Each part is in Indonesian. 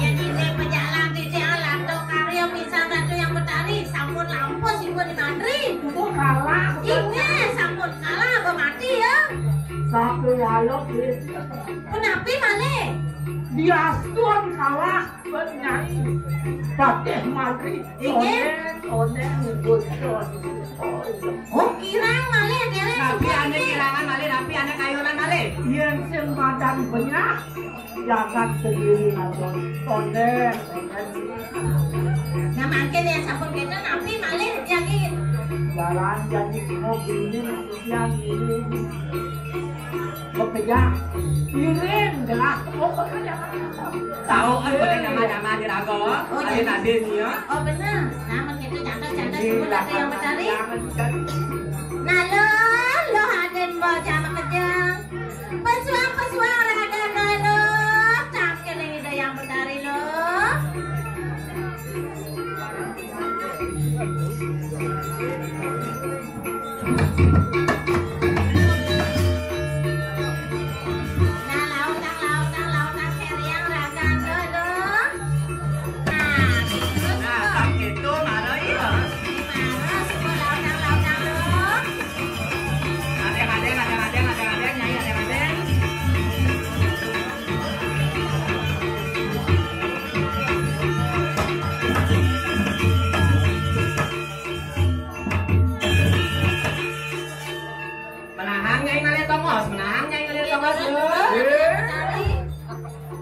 Jadi saya pejalan di jalan tuh karya misal ratu yang bertari sampun lampus ibu di Madrid. Itu kalah. Iya, sampun kalah bermati ya. Satu walok Kenapa malah? Diastuan kalah bernyanyi. Patih Madrid. Onen bocor. Oh kirang malah kira. Tapi ane kirangan malah, tapi ane kayunan malah. Yang semadan banyak. Jangan sendiri nonton. Onen. Nah makin yang sampun kita napi malah yakin. Jalan jadi mobil yang ini. Bekerja. Kirim gelas. Pokoknya Tahu kan boleh nama-nama di rago. Ada Nadine ya. Oh benar. Nama kita catat semua ada yang mencari. Nah lo haden bawa jama kejang. Pesuang raga lo. Cakir ini ada yang mencari lo.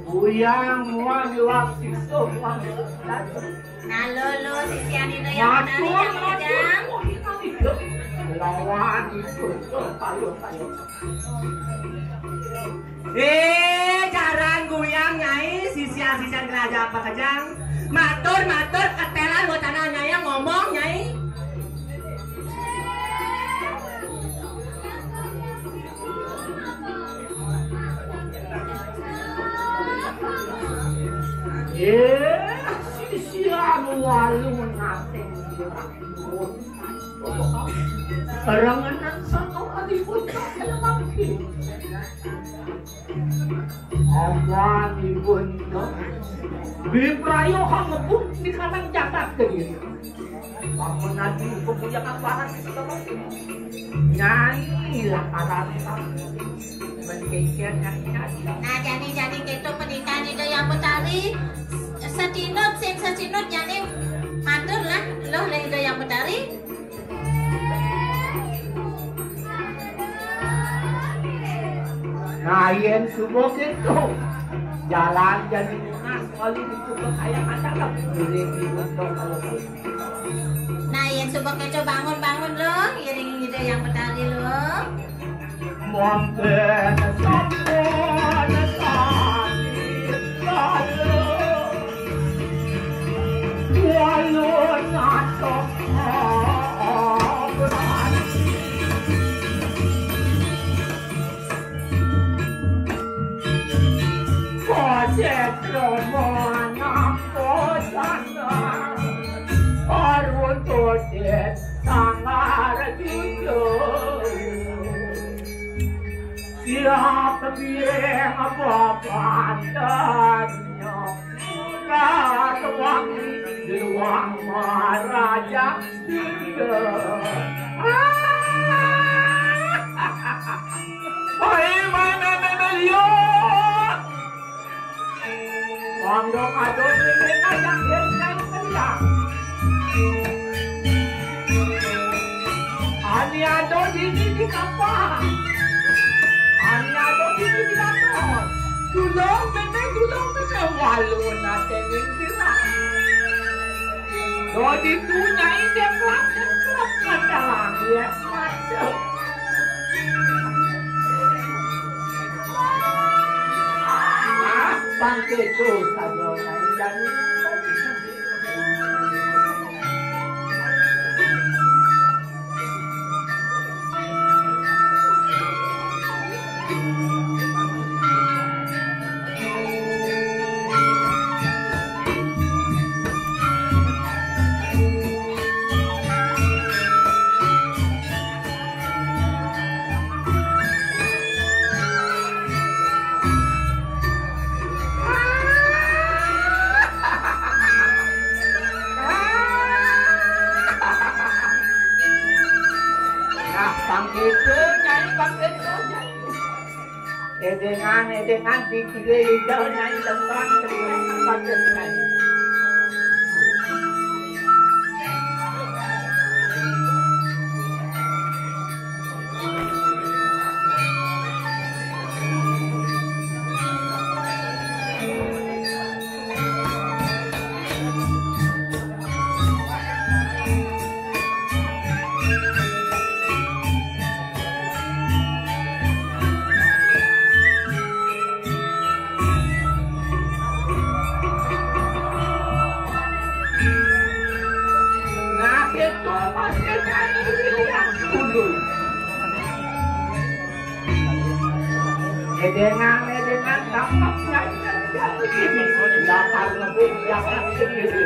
Buyang muan waktu itu. Nah lo Sisya itu yang menarik yang kejang. Lawan itu payo. Jarang guyang nyai Sisya kerajaan apa kejang. Matur ketelan buat tanah nyai ngomong nyai. Sisya walu nating dirangkut. Baranganan sa kaalipod ka kalamangkin. Aman ibon no. Bibrayo hangapun di kanang jagat kayo. Ako natin pupuya ka para sa kalamangkin. Nyai lakaran ka. Nah jadi gitu pernikahan itu yang betari secinut jadi matur lah loh itu yang betari. Nah yang subok itu jalan jadi lunas kali itu kayak macam nah yang subok itu bangun loh iring itu yang betari loh. Mungkin sampun walau natok siapa biar apa-apanya murah wangi di ruang raja dia. Bagaimana Melio? Pondok adon ini ngajak yang kencang. Ani adon ini di kapal. Ani adon ini di kapal. Dulong mene walu natin yung sira. Dodi tunya ini klap kata lang. Yes, master. Bangke itu saja yang dengan digigilnya tentang terang dengan tampaknya ini datang lebih jangan sendiri.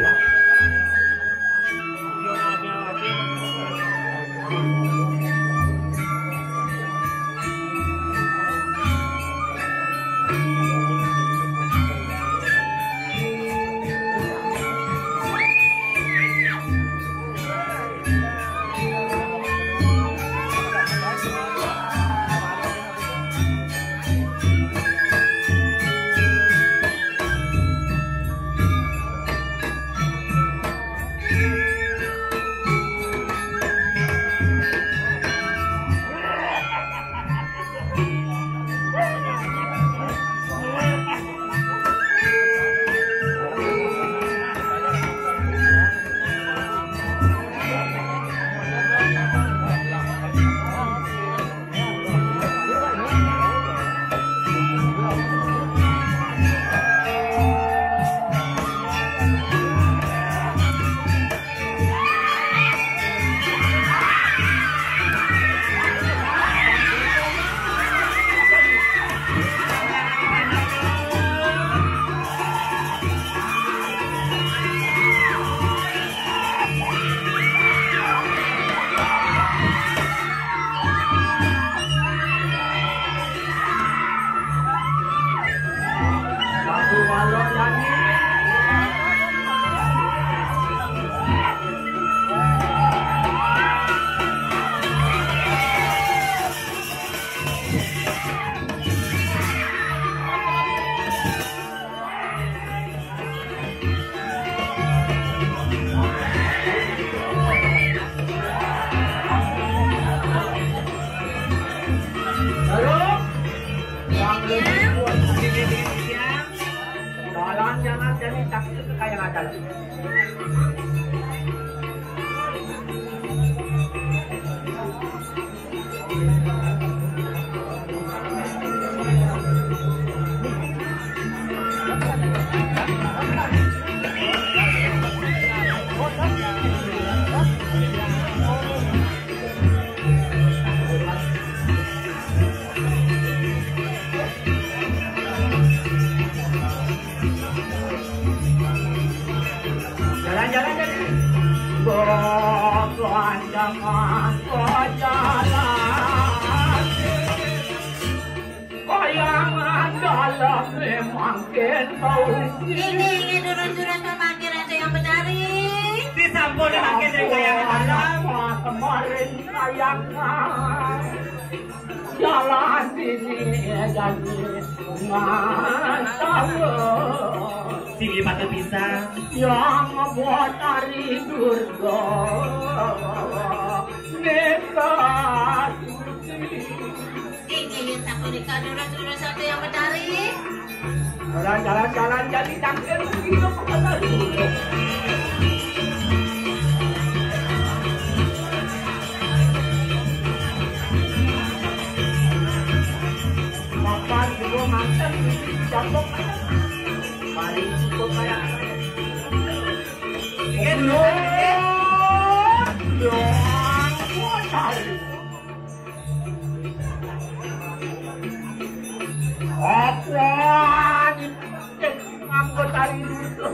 Ini durun-durun memanggil aja yang mencari. Disampun makin dari kayangan alam. Kemarin sayangnya jalan ini jadi Massal. Sini pakai pisang yang membuat hari durga nekat. Ini sakunika durun-durun satu yang mencari. Jalan-jalan jadi takdir begitu kepada dulu. Makan juga makan jatuh mari cukup kayak apa nganggo tari dulu